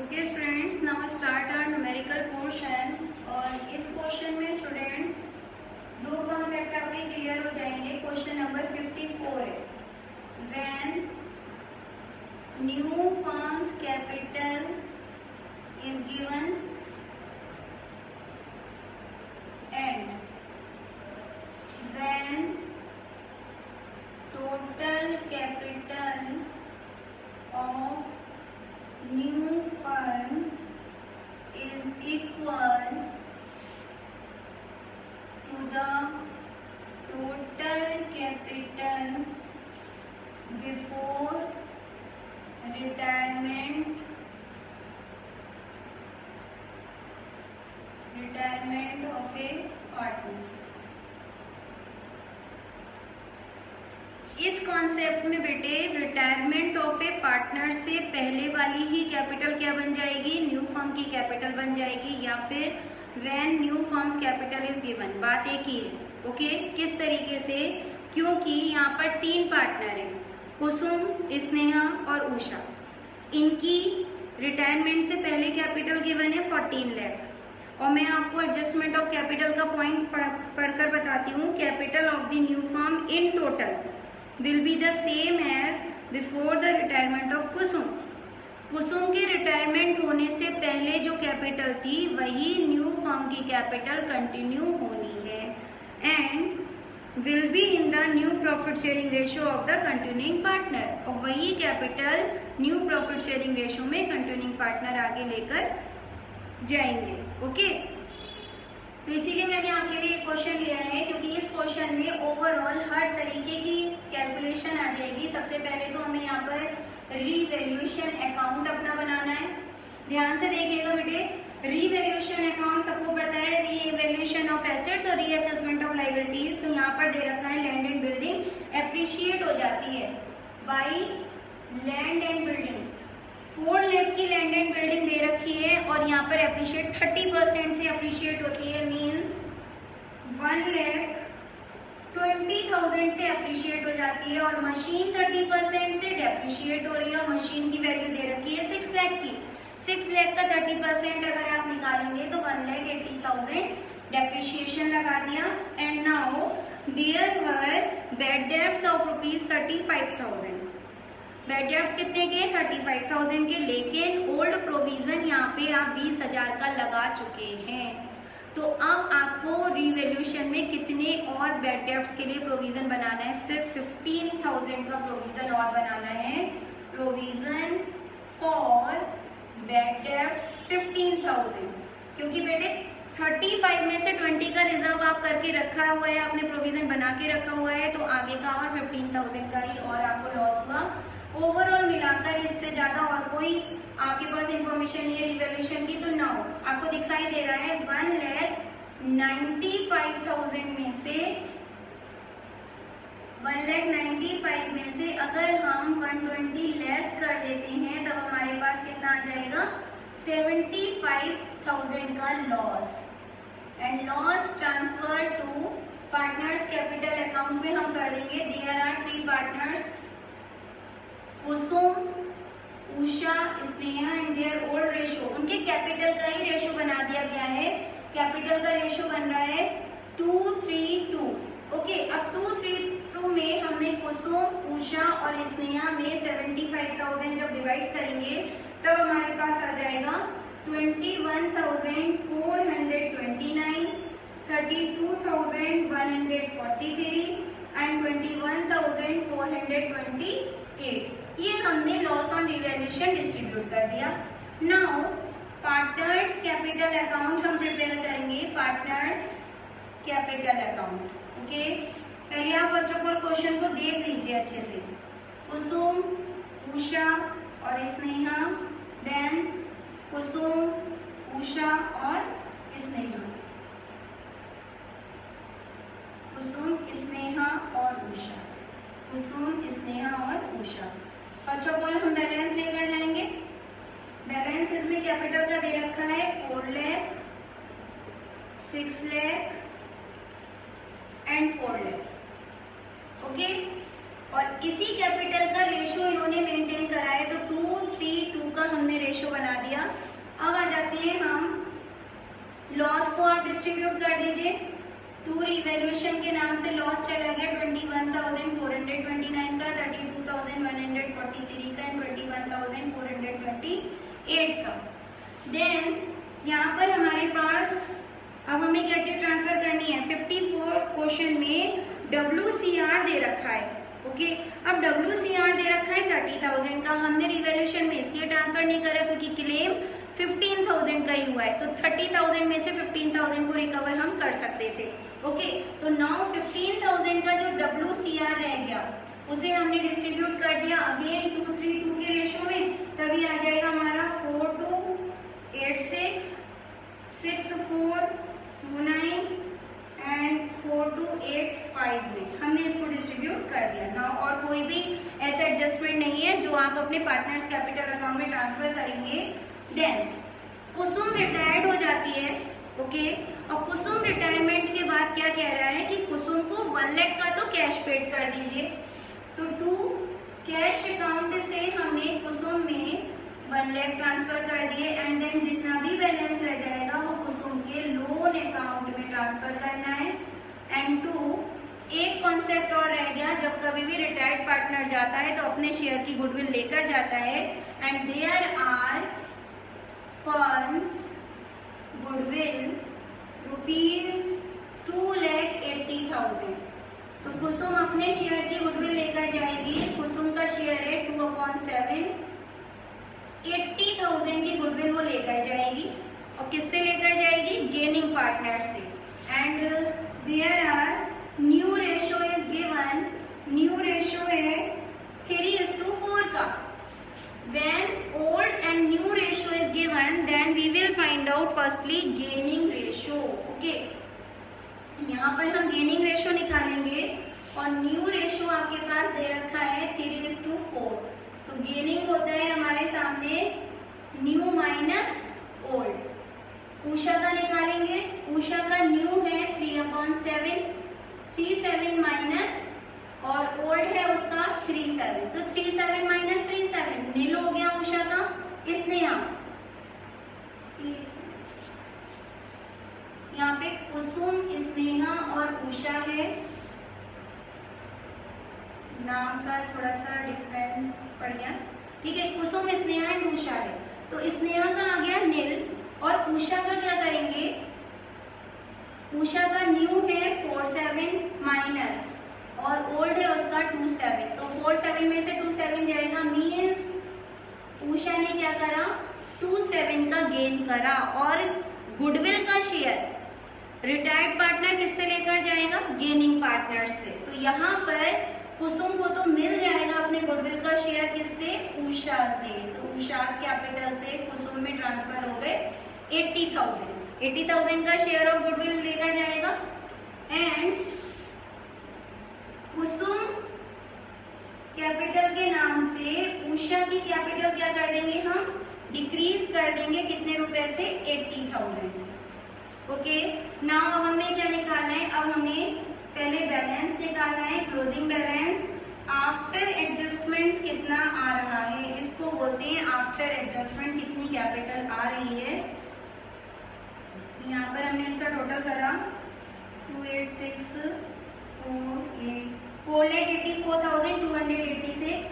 Okay students, now start our numerical portion. और इस question में स्टूडेंट्स दो कॉन्सेप्ट आपके क्लियर हो जाएंगे। क्वेश्चन नंबर 54 है, when new firms capital is given and when total capital of new firm is equal to the total capital before retirement of a partner। इस concept में बेटे retirement of A partner से पहले वाली ही capital क्या बन जाएगी, न्यू फर्म की कैपिटल बन जाएगी, या फिर when new firms capital is given. बात एक ही है। ओके, किस तरीके से, क्योंकि यहाँ पर तीन पार्टनर हैं, कुसुम, स्नेहा और उषा। इनकी रिटायरमेंट से पहले कैपिटल गिवन है 14 लाख। और मैं आपको एडजस्टमेंट ऑफ कैपिटल का पॉइंट पढ़कर बताती हूँ। Capital of the new firm in total will be the same as before the retirement of कुसुम। कुसुम के रिटायरमेंट होने से पहले जो कैपिटल थी वही न्यू फर्म की कैपिटल कंटिन्यू होनी है, and will be in the new profit sharing ratio of the continuing partner. और वही capital new profit sharing ratio में कंटिन्यूइंग पार्टनर आगे लेकर जाएंगे। ओके, तो इसीलिए मैंने आपके लिए क्वेश्चन लिया है, क्योंकि इस क्वेश्चन में ओवरऑल हर तरीके की कैलकुलेशन आ जाएगी। सबसे पहले तो हमें यहाँ पर रीवैल्यूएशन अकाउंट अपना बनाना है। ध्यान से देखिएगा बेटे, रीवैल्यूएशन अकाउंट सबको पता है, रीवैल्यूएशन ऑफ एसेट्स और रीअसेसमेंट ऑफ लायबिलिटीज। तो यहाँ पर दे रखा है लैंड एंड बिल्डिंग एप्रिशिएट हो जाती है by land and building. 4 lakh की लैंड एंड बिल्डिंग दे रखी है और यहाँ पर एप्रिशिएट 30% से एप्रिशिएट होती है, मींस 1,20,000 से एप्रिशिएट हो जाती है। और मशीन 30% से डेप्रिशिएट हो रही है। मशीन की वैल्यू दे रखी है 6 लाख की। 6 लाख का 30% अगर आप निकालेंगे तो 1,80,000 डेप्रिशिएशन लगा दिया। And now there were bad debts of ₹35,000। Bad debts कितने के, 35,000 के, लेकिन ओल्ड प्रोविजन यहाँ पे आप 20,000 का लगा चुके हैं। तो अब आपको रिवैल्यूएशन में कितने और बैड डेब्ट्स के लिए प्रोविजन बनाना है, सिर्फ 15,000 का प्रोविजन और बनाना है। प्रोविजन फॉर बैड डेब्ट्स 15,000, क्योंकि बेटे 35 में से 20 का रिजर्व आप करके रखा हुआ है, आपने प्रोविजन बना के रखा हुआ है, तो आगे का और 15,000 का ही और आपको लॉस हुआ। ओवरऑल मिलाकर इससे ज्यादा और कोई आपके पास इंफॉर्मेशन नहीं है रिवैल्यूएशन की। तो नाउ आपको दिखाई दे रहा है 1,95,000 में से अगर हम 120 लेस कर देते हैं तब हमारे पास कितना आ जाएगा, 75,000 का loss. And loss transfer to partners capital account में हम कर देंगे। There are 3 partners, Kusum, Usha, Sneha and their old ratio. उनके कैपिटल का ही रेशियो बना दिया गया है। कैपिटल का रेशियो बन रहा है 2:3:2। ओके, अब 2:3:2 में हमने कुसुम, उषा और स्नेहा में 75,000 जब डिवाइड करेंगे तब हमारे पास आ जाएगा 21,429, 32,143 एंड 21,428। ये हमने लॉस ऑन रिवैल्यूएशन डिस्ट्रीब्यूट कर दिया। नाउ पार्टनर्स कैपिटल अकाउंट हम प्रिपेयर करेंगे, पार्टनर्स कैपिटल अकाउंट। ओके, पहले आप फर्स्ट ऑफ ऑल क्वेश्चन को देख लीजिए अच्छे से। कुसुम, उषा और स्नेहा, देन कुसुम, उषा और स्नेहा, कुसुम, स्नेहा और उषा, कुसुम, स्नेहा और उषा। फर्स्ट ऑफ ऑल हम बैलेंस लेकर जाएंगे। बैलेंस इसमें कैपिटल का दे रखा है 4 लाख, 6 लाख एंड 4 लाख। ओके, और इसी कैपिटल का रेशियो इन्होंने मेंटेन करा है, तो 2:3:2 का हमने रेशियो बना दिया। अब आ जाते हैं हम लॉस को आप डिस्ट्रीब्यूट कर दीजिए। टू रिवैल्यूएशन के नाम से लॉस चला गया 21,429 का, 32,143 का एंड 21,428 का। देन यहाँ पर हमारे पास अब हमें क्या चीज ट्रांसफर करनी है, 54 क्वेश्चन में WCR दे रखा है। ओके, अब WCR दे रखा है 30,000 का, हमने रिवैल्यूएशन में इसलिए ट्रांसफर नहीं करा क्योंकि क्लेम 15,000 का ही हुआ है, तो 30,000 में से 15,000 को रिकवर हम कर सकते थे। ओके, तो नाउ 15,000 का जो WCR रह गया उसे हमने डिस्ट्रीब्यूट कर दिया अगेन 2-3-2 के रेशो में, तभी आ जाएगा हमारा 4,2,8,6, 6,4,2,9 एंड 4,2,8,5 में हमने इसको डिस्ट्रीब्यूट कर दिया ना। और कोई भी ऐसा एडजस्टमेंट नहीं है जो आप अपने पार्टनर्स कैपिटल अकाउंट में ट्रांसफर करेंगे। देन कुसुम रिटायर्ड हो जाती है। ओके, और कुसुम रिटायरमेंट के बाद क्या कह रहा है कि कुसुम को 1 लाख का तो कैश पेड कर दीजिए। तो टू कैश अकाउंट से हमने कुसुम में 1 लाख ट्रांसफर कर दिए एंड देन जितना भी बैलेंस रह जाएगा वो कुसुम के लोन अकाउंट में ट्रांसफर करना है। एंड टू एक कॉन्सेप्ट और रह गया, जब कभी भी रिटायर्ड पार्टनर जाता है तो अपने शेयर की गुडविल लेकर जाता है and there are firms goodwill ₹2,80,000। तो कुसुम अपने शेयर की गुडविल लेकर जाएगी। कुसुम का शेयर है 2/7, 80,000 की गुडविल वो लेकर जाएगी। और किससे लेकर जाएगी, गेनिंग पार्टनर से। And there are new ratio is given, new ratio है 3:4 का। When old and new ratio is given, then we will find out firstly gaining ratio. Okay, यहाँ पर हम gaining ratio निकालेंगे और new ratio आपके पास दे रखा है 3:4। तो gaining होता है हमारे सामने new माइनस old। उषा का निकालेंगे, उषा का new है 3/7, 37 माइनस और ओल्ड है उसका 37, तो 37 माइनस 37 नील हो गया उषा का। स्नेहा, यहाँ पे कुसुम, स्नेहा और उषा है, नाम का थोड़ा सा डिफरेंस पड़ गया। ठीक है, कुसुम, स्नेहा एंड उषा है। तो स्नेहा का आ गया नील और उषा का क्या करेंगे, उषा का न्यू है 47 माइनस और ओल्ड है उसका 27, तो 47 में से 27 जाएगा, मीन्स उषा ने क्या करा, 27 का गेन करा। और गुडविल का शेयर रिटायर्ड पार्टनर किससे लेकर जाएगा, गेनिंग पार्टनर से। तो यहाँ पर कुसुम को तो मिल जाएगा अपने गुडविल का शेयर किससे, उषा से। तो उषा कैपिटल से कुसुम में ट्रांसफर हो गए 80,000 का शेयर ऑफ गुडविल लेकर जाएगा। एंड कुसुम कैपिटल के नाम से उषा की कैपिटल क्या कर देंगे, हम डिक्रीज कर देंगे, कितने रुपए से, 80,000 से। ओके, नाउ अब हमें क्या निकालना है, अब हमें पहले बैलेंस निकालना है, क्लोजिंग बैलेंस आफ्टर एडजस्टमेंट्स कितना आ रहा है, इसको बोलते हैं आफ्टर एडजस्टमेंट कितनी कैपिटल आ रही है। यहाँ पर हमने इसका टोटल करा 4,84,286,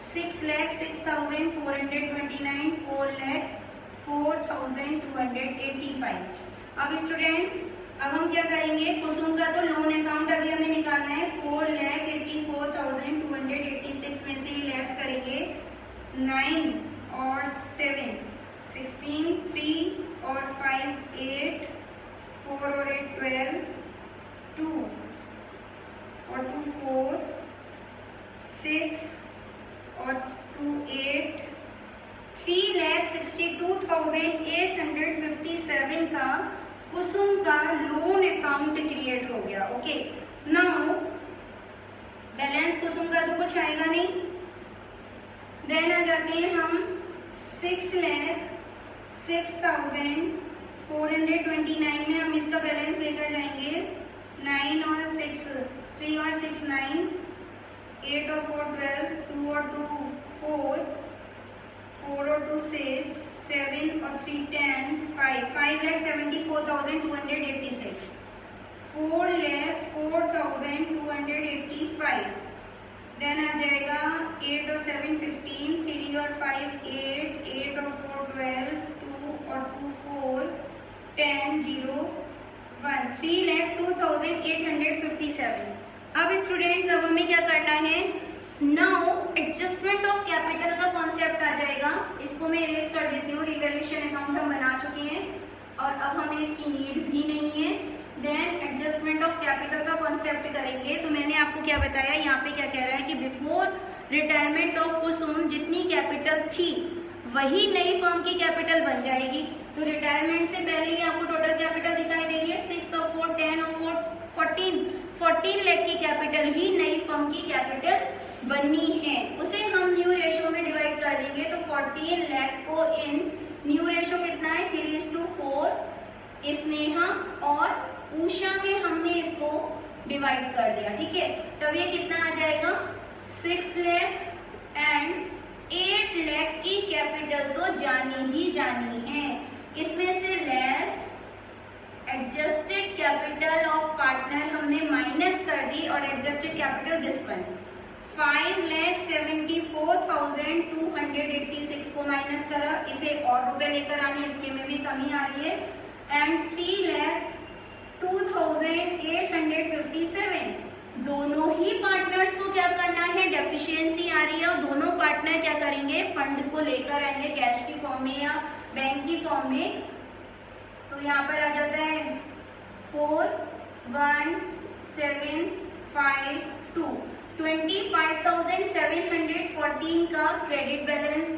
6,06,429, 4,04,285। अब स्टूडेंट्स, अब हम क्या करेंगे, कुसुम का तो लोन अकाउंट अभी हमें निकालना है, 4,84,286 में से ही लेस करेंगे 9 और 7, 16, 3 और 5, 8, 4 और 8, 12, 2 और 2, 4, 6 और 2, 8, 3,62,857 का कुसुम का लोन अकाउंट क्रिएट हो गया। ओके, नाउ बैलेंस कुसुम का तो कुछ आएगा नहीं। देन आ जाते हैं हम 6,06,429 में हम इसका बैलेंस लेकर जाएंगे, 9 और 6, 3 और 6 9, 8 और 4 12, 2 और 2 4, 4 और 2 6, और 3 10 5 5,74,286 4,04,285 देन आ जाएगा 8 और 7 15 3 और 5 8 8 और 4 12 2 और 2 4 10 0 1 3,02,857। अब स्टूडेंट्स अब हमें क्या करना है, नाउ एडजस्टमेंट ऑफ कैपिटल का कॉन्सेप्ट आ जाएगा। इसको मैं इरेज कर देती हूँ, रिवैल्यूएशन अकाउंट हम बना चुके हैं और अब हमें इसकी नीड भी नहीं है। देन एडजस्टमेंट ऑफ कैपिटल का कॉन्सेप्ट करेंगे। तो मैंने आपको क्या बताया, यहाँ पे क्या कह रहा है कि बिफोर रिटायरमेंट ऑफ कुसुम जितनी कैपिटल थी वही नई फर्म की कैपिटल बन जाएगी। तो रिटायरमेंट से पहले ही आपको टोटल कैपिटल दिखाई दे रही है 6 और 4 10 और 4 14 लाख की कैपिटल ही नई फर्म की कैपिटल बननी है। उसे हम न्यू रेशो में डिवाइड कर देंगे। तो 14 लाख को इन न्यू रेशो कितना है 3:4 स्नेहा और उषा में हमने इसको डिवाइड कर दिया, ठीक है। तब ये कितना आ जाएगा 6 लाख एंड 8 लाख की कैपिटल तो जानी ही जानी है। इसमें से less adjusted capital of partner हमने माइनस कर दी और एडजस्टेड कैपिटल दिस वन 5,74,286 को माइनस करा, इसे और रुपए लेकर आने, इसके में भी कमी आ रही है एंड 3,02,857। दोनों ही पार्टनर्स को क्या करना है, डेफिशिएंसी आ रही है और दोनों पार्टनर क्या करेंगे, फंड को लेकर आएंगे कैश की फॉर्म में या बैंक की फॉर्म में। तो यहाँ पर आ जाता है 4,1,7,5,2 25,714 का क्रेडिट बैलेंस।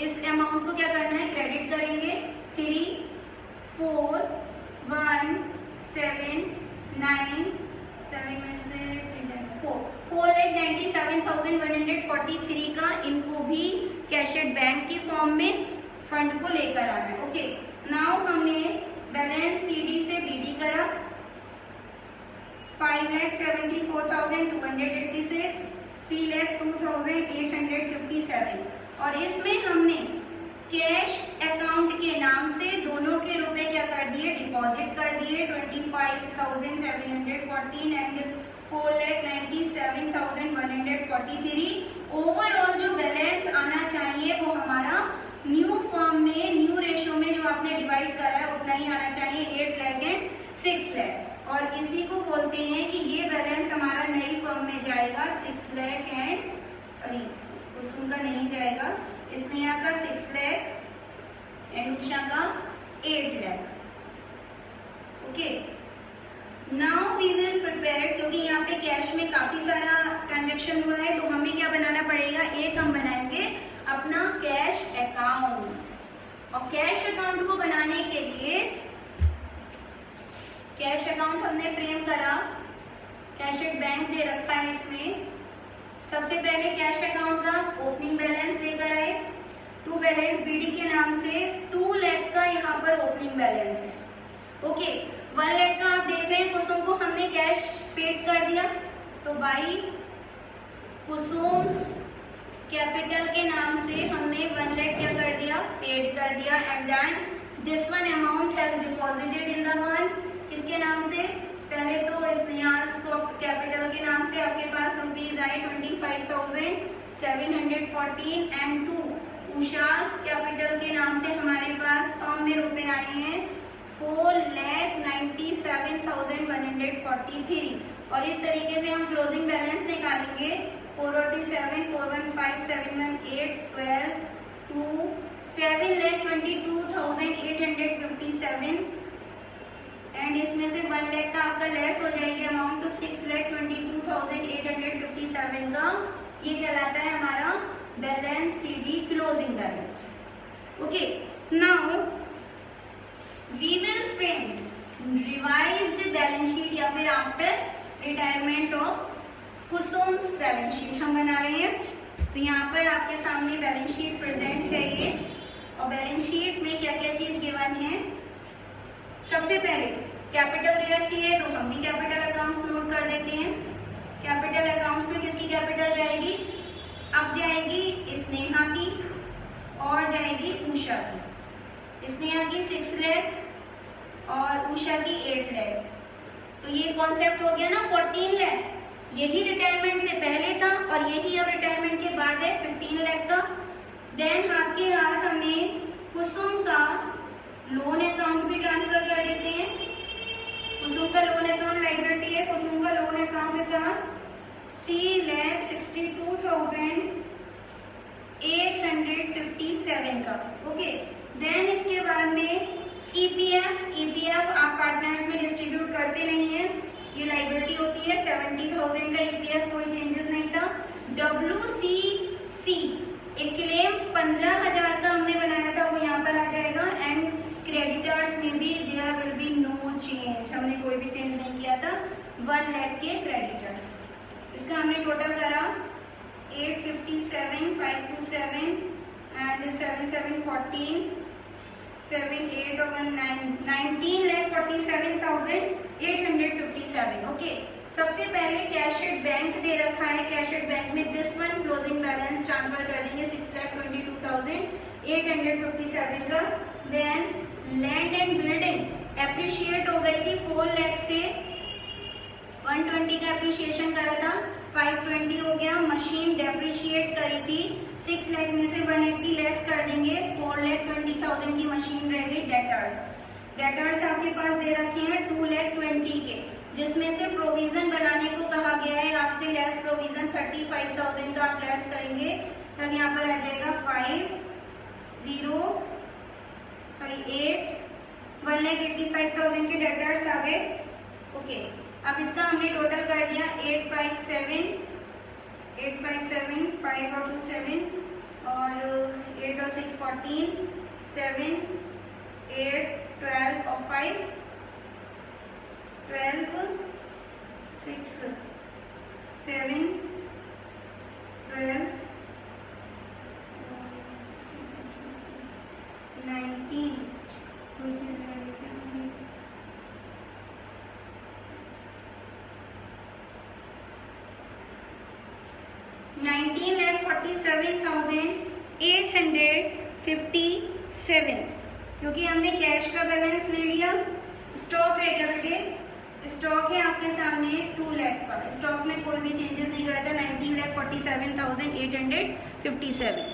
इस अमाउंट को क्या करना है, क्रेडिट करेंगे 4,97,143 का इनको भी कैशेड बैंक की फॉर्म में फंड को लेकर आना है। ओके, नाउ हमने बैलेंस सीडी से बीडी करा 5,74,286 3,02,857 और इसमें हमने कैश अकाउंट के नाम से दोनों के रुपए क्या कर दिए, डिपॉजिट कर दिए 25,714 एंड 4,97,143। ओवरऑल जो बैलेंस आना चाहिए वो हमारा न्यू फॉर्म में न्यू रेशो में जो आपने डिवाइड करा है उतना ही आना चाहिए 8 लाख एंड 6 लाख। और इसी को बोलते हैं कि ये बैलेंस हमारा नई फर्म में जाएगा 6 लाख एंड कुसुम का नहीं जाएगा, स्नेहा का 6 लाख एंड उषा का 8 lakh. Okay, now we will prepare, क्योंकि यहाँ पे कैश में काफी सारा ट्रांजेक्शन हुआ है तो हमें क्या बनाना पड़ेगा, एक हम बनाएंगे अपना कैश अकाउंट। और कैश अकाउंट को बनाने के लिए कैश अकाउंट हमने फ्रेम करा, कैशेड बैंक दे रखा है इसमें। सबसे पहले कैश अकाउंट का ओपनिंग बैलेंस देकर आए, टू बैलेंस बीडी के नाम से 2 लाख का यहाँ पर ओपनिंग बैलेंस है। ओके, 1 लाख का आप देख रहे हैं कुसुम को हमने कैश पेड कर दिया, तो बाई कुसुम्स कैपिटल के नाम से हमने 1 लाख क्या कर दिया, पेड कर दिया and then this one amount has deposited in the one, किसके नाम से, पहले तो स्नेहा कैपिटल के नाम से आपके पास रुपीज आए 25,714 एंड 2 उषास कैपिटल के नाम से हमारे पास फॉर्म में रुपए आए हैं 4,97,143 और इस तरीके से हम क्लोजिंग बैलेंस निकालेंगे 447, 415, 718, 12, 2, 7,22,857 एंड इसमें से 1 लाख का आपका लेस हो जाएगी अमाउंट, तो 6,22,857 का ये कहलाता है हमारा balance C D closing balance. Okay, now we will print revised balance sheet या फिर after retirement of Kusum's balance sheet हम बना रहे हैं। तो यहाँ पर आपके सामने बैलेंस शीट प्रेजेंट है ये, और बैलेंस शीट में क्या क्या चीज गिवन है। सबसे पहले कैपिटल दे रखी है तो हम भी कैपिटल अकाउंट्स नोट कर देते हैं। कैपिटल अकाउंट्स में किसकी कैपिटल जाएगी, अब जाएगी स्नेहा की और जाएगी उषा की। इसने आ गई 6 लाख और उषा की 8 लाख। तो ये कॉन्सेप्ट हो गया ना 14 लाख, यही रिटायरमेंट से पहले था और यही अब रिटायरमेंट के बाद है 15 लाख का। देन हाथ के हाथ हमने कुसुम का लोन अकाउंट भी ट्रांसफर कर देते हैं। कुसुम का लोन अकाउंट लायबिलिटी है, कुसुम का लोन अकाउंट था 3,62,857 का। ओके, देन इसके बाद में ईपीएफ आप पार्टनर्स में डिस्ट्रीब्यूट करते नहीं है, ये लायबिलिटी होती है 70,000 का ईपीएफ, कोई चेंजेस नहीं था। WCC एक क्लेम 15,000 का हमने बनाया था, वो यहाँ पर आ जाएगा। एंड क्रेडिटर्स में भी there will be no change, हमने कोई भी चेंज नहीं किया था। 1 लाख के क्रेडिटर्स, इसका हमने टोटल करा 857, 527 एंड 7,714, 7, 8 और 19,47,857। ओके, सबसे पहले कैश एट बैंक दे रखा है, कैश एट बैंक में this one closing balance transfer कर देंगे 6,22,857 का। Then land and building appreciate हो गई थी 4 लाख से 120 का एप्रिशिएशन करा था, 520 हो गया। मशीन डेप्रिशिएट करी थी 6 लाख में से 180 लेस कर देंगे, 4,20,000 की मशीन रह गई। डेटर्स आपके पास दे रखे हैं 2,20,000 के, जिसमें से प्रोविजन बनाने को कहा गया है आपसे। लेस प्रोविजन 35,000 का आप लेस करेंगे, तब यहाँ पर आ जाएगा 1,85,000 के डेटर्स आ गए। ओके, अब इसका हमने टोटल कर दिया 857, 5 और 2 7 और 8 और 6 14, 7, 8, 12 और 5 12, 6, 7, 12, 19, which is 19,47,857, क्योंकि हमने कैश का बैलेंस ले लिया। स्टॉक रह करके स्टॉक है आपके सामने 2 लाख का, स्टॉक में कोई भी चेंजेस नहीं करा था। 19,47,857